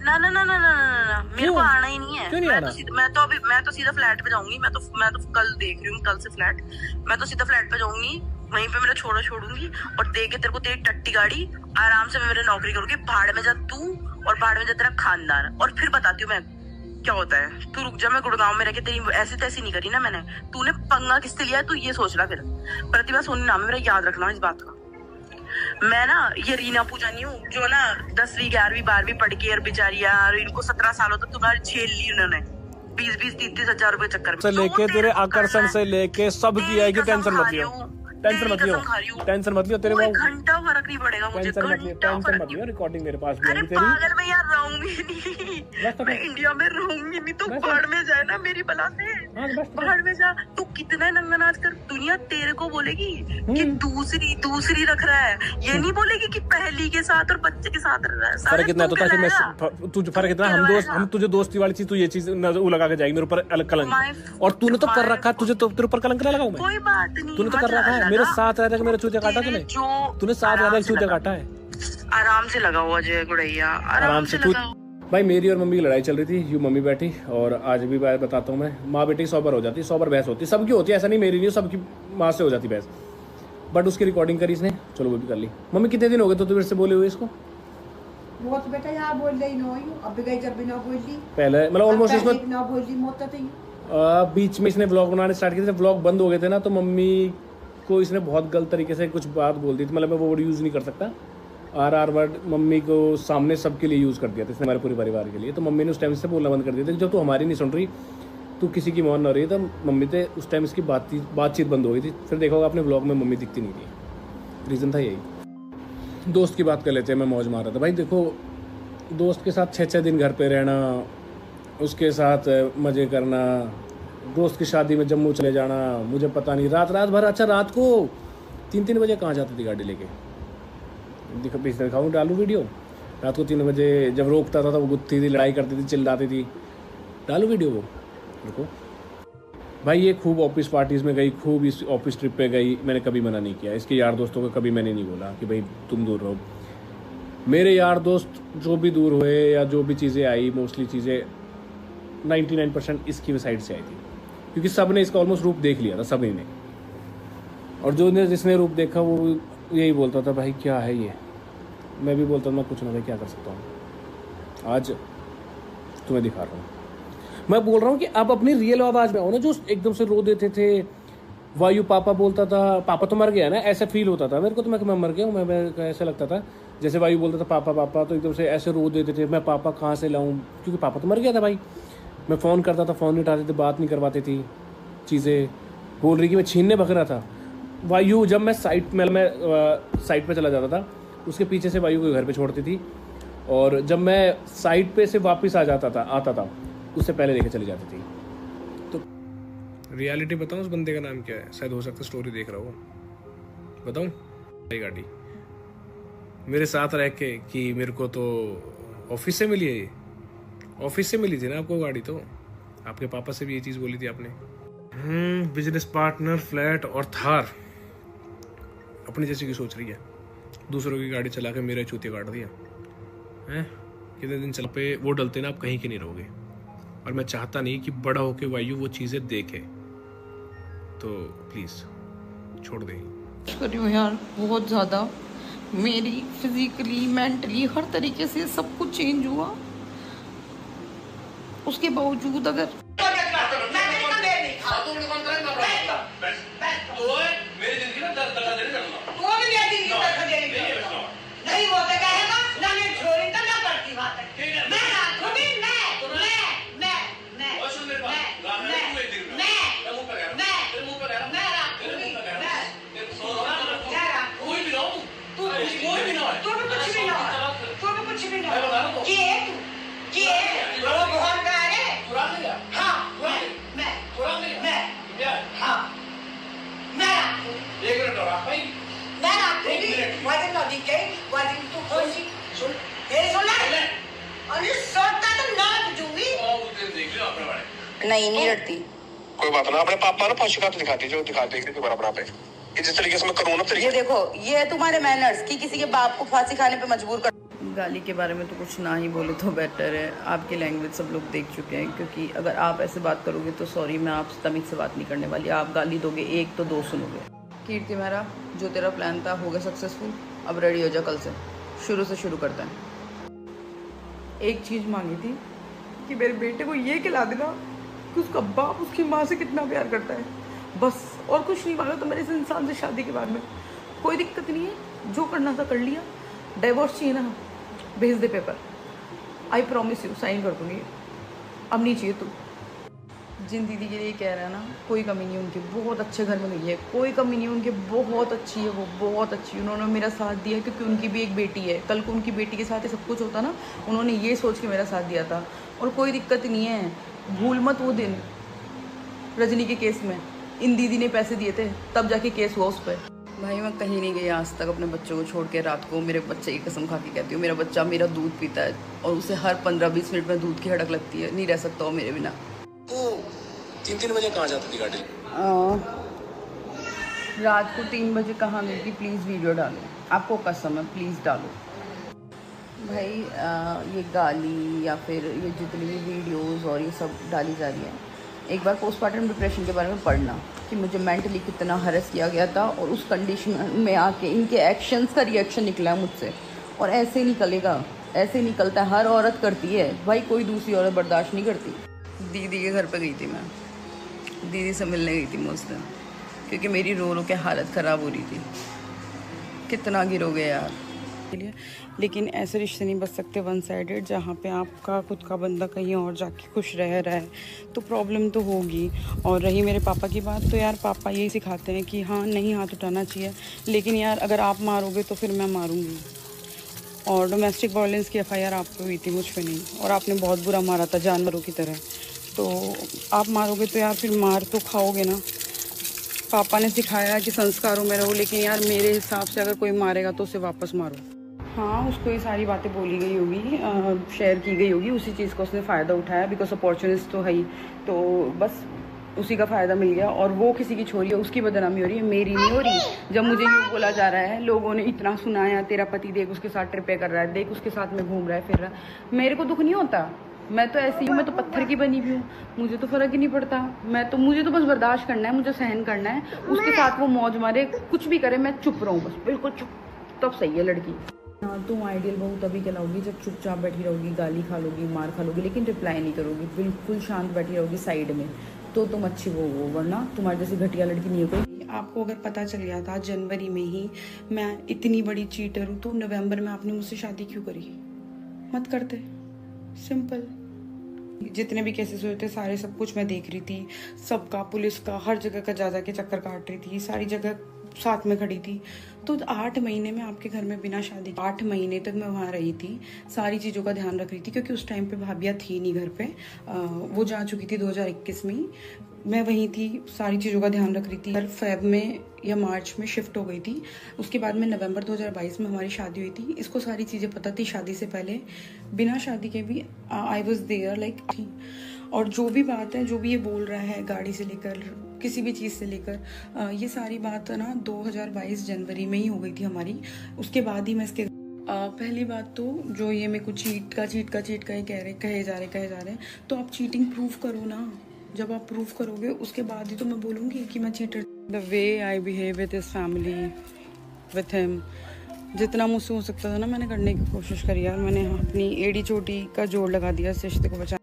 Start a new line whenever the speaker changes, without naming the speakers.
ना ना ना ना ना ना, मेरे को आना ही नहीं है। मैं तो सीधा फ्लैट पे जाऊंगी। मैं तो कल देख रही हूँ, कल से फ्लैट, मैं तो सीधा फ्लैट पे जाऊंगी, वहीं पे मेरा छोड़ा छोड़ूंगी और दे के तेरे को तेरी टट्टी गाड़ी, आराम से मैं मेरी नौकरी करूंगी। भाड़ में जा तू और भाड़ में जा तेरा खानदान, और फिर बताती हूँ मैं क्या होता है। तू रुक जा, मैं गुड़गांव में रह के तेरी ऐसी तैसी नहीं करी ना मैंने। तूने पंगा किससे लिया तू ये सोच रहा। फिर प्रतिभा सोनी नाम है मेरा, याद रखना इस बात का। मैं ना ये रीना पूजा नहीं हूँ जो ना 10वीं 11वीं 12वीं पढ़ के और बेचारी यार इनको 17 सालों तक तुम्हारी झेल ली उन्होंने 20-20 30-30 हजार रुपए चक्कर में।
से लेके तेरे आकर्षण से लेके सब किया है कि टेंशन मत लियो, टेंशन मत लियो, टेंशन मत लियो। तेरे को
घंटा फर्क नहीं पड़ेगा मुझे,
टेंशन मत लियो। रिकॉर्डिंग मेरे पास भी है तेरी।
पागल मैं यार रहूंगी नहीं, मैं इंडिया में रहूंगी नहीं। तो बाहर में जाए ना मेरी बला से, बाहर में जा। तू कितना नंगा नाच कर, दुनिया तेरे को बोलेगी कि दूसरी रख रहा है, ये नहीं बोलेगी कि पहली के साथ और बच्चे के साथ रह रहा है।
फर्क इतना तो था कि मैं तुझे फर्क इतना हम तुझे दोस्ती वाली चीज, तू ये चीज लगा के जाएगी मेरे ऊपर अलग कलंक, और तूने तो कर रखा, तुझे तो तेरे ऊपर कलंक ना लगाऊं मैं।
कोई बात नहीं,
तूने तो कर रखा है, मेरे साथ रह के मेरे चूते काटा तूने साथ रह के चूते काटा है।
आराम से लगा हुआ जय गुड़ैया, आराम से
भाई मेरी और मम्मी की लड़ाई चल रही थी, यूं मम्मी बैठी, और आज भी बात बताता हूँ मैं, माँ बेटी 100 बार हो जाती, 100 बार बहस होती, सबकी होती है, ऐसा नहीं मेरी नहीं, सबकी माँ से हो जाती बहस। बट उसकी रिकॉर्डिंग करी इसने, चलो वो भी कर ली। मम्मी कितने दिन हो गए तो मेरे से बोले हुए इसको?
वो तो बेटा यहाँ बोल रही नो, अब भी गई जब भी ना बोल दी
पहले, मतलब ऑलमोस्ट इसमें
ना बोल दी मोता थी।
बीच में इसने व्लॉग बनाने स्टार्ट किए थे, व्लॉग बंद हो गए थे ना, तो मम्मी को इसने बहुत गलत तरीके से कुछ बात बोल दी थी। मतलब मैं वो वर्ड यूज़ नहीं कर सकता, आर वर्ड मम्मी को सामने सबके लिए यूज़ कर दिया था इसने, हमारे पूरे परिवार के लिए। तो मम्मी ने उस टाइम से बोलना बंद कर दिया था कि जब तू हमारी नहीं सुन रही, तू किसी की मान ना रही, तो मम्मी से उस टाइम इसकी बातचीत बंद हो गई थी। फिर देखा होगा आपने व्लॉग में मम्मी दिखती नहीं थी, रीज़न था यही। दोस्त की बात कर लेते हैं, मैं मौज मार रहा था। भाई देखो, दोस्त के साथ 6-6 दिन घर पे रहना, उसके साथ मज़े करना, दोस्त की शादी में जम्मू चले जाना, मुझे पता नहीं रात भर। अच्छा, रात को 3-3 बजे कहाँ जाती थी गाड़ी लेके, दिखाऊँ डालूँ वीडियो। रात को 3 बजे जब रोकता था तो वो गुत्थी थी, लड़ाई करती थी, चिल्लाती थी, डालूँ वीडियो वो। देखो भाई, ये खूब ऑफिस पार्टीज़ में गई, खूब इस ऑफिस ट्रिप पे गई, मैंने कभी मना नहीं किया। इसके यार दोस्तों को कभी मैंने नहीं बोला कि भाई तुम दूर रहो। मेरे यार दोस्त जो भी दूर हुए या जो भी चीज़ें आई, मोस्टली चीज़ें 99% इसकी साइड से आई थी, क्योंकि सब ने इसका ऑलमोस्ट रूप देख लिया था, सभी ने। और जिसने रूप देखा वो यही बोलता था, भाई क्या है ये। मैं भी बोलता था, मैं कुछ ना भाई, क्या कर सकता हूँ। आज तुम्हें दिखा रहा हूँ, मैं बोल रहा हूँ कि आप अपनी रियल आवाज़ में आओ ना। जो एकदम से रो देते थे, वायु पापा बोलता था, पापा तो मर गया ना, ऐसा फील होता था मेरे को। तो मैं मर गया हूँ, मैं ऐसा लगता था जैसे वायु बोलता था पापा पापा, तो एकदम से ऐसे रो देते थे। मैं पापा कहाँ से लाऊँ, क्योंकि पापा तो मर गया था भाई। मैं फ़ोन करता था, फ़ोन नहीं उठाते थे, बात नहीं करवाती थी, चीज़ें बोल रही कि मैं छीनने भग रहा था। वायु जब मैं साइट पे चला जाता था, उसके पीछे से वायु को घर पे छोड़ती थी, और जब मैं साइट पे से वापस आता था उससे पहले लेके चली जाती थी। तो रियलिटी बताऊँ उस बंदे का नाम क्या है? शायद हो सकता स्टोरी देख रहा हो, बताऊँ? गाड़ी मेरे साथ रह के कि मेरे को तो ऑफिस से मिली है, ऑफिस से मिली थी ना आपको गाड़ी, तो आपके पापा से भी ये चीज़ बोली थी आपने। बिजनेस पार्टनर, फ्लैट और थार, अपनी जैसी की सोच रही है, दूसरों की गाड़ी चला के मेरे चूते काट दिया हैं। कितने दिन चल पे वो डलते ना, आप कहीं के नहीं रहोगे। और मैं चाहता नहीं कि बड़ा होके वायु वो चीज़ें देखे, तो प्लीज़ छोड़ दें
यार। बहुत ज़्यादा मेरी फिजिकली, मेंटली, हर तरीके से सब कुछ चेंज हुआ। उसके बावजूद अगर
नहीं लड़ती।
कोई बात ना, अपने पापा ना फांसी का तो दिखाती, जो दिखाते हैं बराबर पे। जिस तरीके से मैं करूँ ना,
ये देखो, ये है तुम्हारे मैनर्स कि किसी के बाप को फांसी खाने पे मजबूर कर।
गाली के बारे में तो कुछ ना ही बोले तो बेटर है। आपकी लैंग्वेज सब लोग देख चुके हैं, क्योंकि अगर आप ऐसे बात करोगे तो सॉरी, मैं आपसे तमीज़ से बात नहीं करने वाली। आप गाली दोगे एक तो दो सुनोगे। कीर्ति मेहरा, जो तेरा प्लान था हो गया सक्सेसफुल, अब रेडी हो जा, कल से शुरू करते हैं। एक चीज़ मांगी थी कि मेरे बेटे को ये खिला देना कि उसका बाप उसकी माँ से कितना प्यार करता है, बस। और कुछ नहीं मांगा तो मेरे इस इंसान से शादी के बाद में कोई दिक्कत नहीं है, जो करना था कर लिया। डिवोर्स चाहिए ना, भेज दे paper, I promise you, sign कर दूँगी। अब नहीं चाहिए तू। जिन दीदी के लिए कह रहा है ना, कोई कमी नहीं उनकी, बहुत अच्छे घर में गई है, कोई कमी नहीं उनकी, बहुत अच्छी है वो, बहुत अच्छी। उन्होंने मेरा साथ दिया क्योंकि उनकी भी एक बेटी है। कल को उनकी बेटी के साथ ही सब कुछ होता ना, उन्होंने ये सोच के मेरा साथ दिया था। और कोई दिक्कत नहीं है, भूल मत वो दिन रजनी के केस में इन दीदी ने पैसे दिए थे, तब जाके केस हुआ उस पर। भाई मैं कहीं नहीं गई आज तक अपने बच्चों को छोड़ के। रात को मेरे बच्चे की कसम खा के कहती हूँ, मेरा बच्चा मेरा दूध पीता है और उसे हर 15-20 मिनट में दूध की हड़क लगती है, नहीं रह सकता वो मेरे बिना।
वो 3 बजे कहाँ जाती थी गाड़ी?
रात को 3 बजे कहाँ गई थी? प्लीज़ वीडियो डालो, आपको कसम है, प्लीज़ डालो। भाई ये गाली या फिर ये जितनी भी वीडियोस और ये सब डाली जा रही है, एक बार पोस्टमार्टम डिप्रेशन के बारे में पढ़ना कि मुझे मेंटली कितना हरेस किया गया था और उस कंडीशन में आके इनके एक्शंस का रिएक्शन निकला है मुझसे। और ऐसे निकलेगा, ऐसे निकलता है, हर औरत करती है भाई, कोई दूसरी औरत बर्दाश्त नहीं करती। दीदी के घर पे गई थी मैं, दीदी से मिलने गई थी मैं उस दिन, क्योंकि मेरी रो के हालत ख़राब हो रही थी। कितना गिरोगे यार के लिए। लेकिन ऐसे रिश्ते नहीं बच सकते वन साइडेड, जहाँ पे आपका खुद का बंदा कहीं और जाके खुश रह रहा है तो प्रॉब्लम तो होगी। और रही मेरे पापा की बात, तो यार पापा यही सिखाते हैं कि हाँ नहीं हाथ उठाना चाहिए, लेकिन यार अगर आप मारोगे तो फिर मैं मारूंगी। और डोमेस्टिक वायलेंस की FIR आप पे हुई थी, मुझ पे नहीं, और आपने बहुत बुरा मारा था जानवरों की तरह। तो आप मारोगे तो यार फिर मार तो खाओगे ना। पापा ने सिखाया कि संस्कारों में रहो, लेकिन यार मेरे हिसाब से अगर कोई मारेगा तो उसे वापस मारो। हाँ, उसको ये सारी बातें बोली गई होगी, शेयर की गई होगी, उसी चीज़ का उसने फ़ायदा उठाया, बिकॉज अपॉर्चुनिस्ट तो है ही, तो बस उसी का फ़ायदा मिल गया। और वो किसी की छोरी है, उसकी बदनामी हो रही है, मेरी नहीं हो रही। जब मुझे यूँ बोला जा रहा है, लोगों ने इतना सुनाया, तेरा पति देख उसके साथ ट्रिपें कर रहा है, देख उसके साथ में घूम रहा है फिर रहा है, मेरे को दुख नहीं होता। मैं तो ऐसी हूँ, मैं तो पत्थर की बनी हुई हूँ, मुझे तो फ़र्क ही नहीं पड़ता। मुझे तो बस बर्दाश्त करना है, मुझे सहन करना है। उसके साथ वो मौज मारे, कुछ भी करे, मैं चुप रहूँ बस, बिल्कुल चुप, तब सही है लड़की। हाँ, तुम आइडियल बहू तभी कहलाओगी जब चुपचाप बैठी रहोगी, गाली खा लोगी, मार खा लोगी, लेकिन रिप्लाई नहीं करोगी, बिल्कुल शांत बैठी रहोगी साइड में, तो तुम अच्छी बहू हो। वरना तुम्हारी जैसी घटिया लड़की नहीं हो कोई। आपको अगर पता चल गया था जनवरी में ही मैं इतनी बड़ी चीटर हूँ, तो नवंबर में आपने मुझसे शादी क्यों करी? मत करते, सिंपल। जितने भी केसेस हुए थे सारे, सब कुछ मैं देख रही थी, सबका, पुलिस का, हर जगह का जा के चक्कर काट रही थी, सारी जगह साथ में खड़ी थी। तो 8 महीने में आपके घर में बिना शादी, 8 महीने तक मैं वहाँ रही थी, सारी चीज़ों का ध्यान रख रही थी, क्योंकि उस टाइम पे भाभिया थी नहीं घर पे, वो जा चुकी थी 2021 में, मैं वहीं थी, सारी चीज़ों का ध्यान रख रही थी। हर फेब में या मार्च में शिफ्ट हो गई थी, उसके बाद में नवंबर 2022 में हमारी शादी हुई थी। इसको सारी चीज़ें पता थी शादी से पहले, बिना शादी के भी आई वॉज देयर लाइक थी। और जो भी बात है, जो भी ये बोल रहा है, गाड़ी से लेकर किसी भी चीज़ से लेकर, ये सारी बात ना 2022 जनवरी में ही हो गई थी हमारी। उसके बाद ही मैं इसके पहली बात तो जो ये मेरे को चीट का ही कहे जा रहे, तो आप चीटिंग प्रूव करो ना। जब आप प्रूव करोगे उसके बाद ही तो मैं बोलूँगी कि मैं cheater. The way I behave with his family, with him, जितना मुझसे हो सकता था ना मैंने करने की कोशिश करी यार। मैंने अपनी एड़ी चोटी का जोड़ लगा दिया इस रिश्ते को बचा।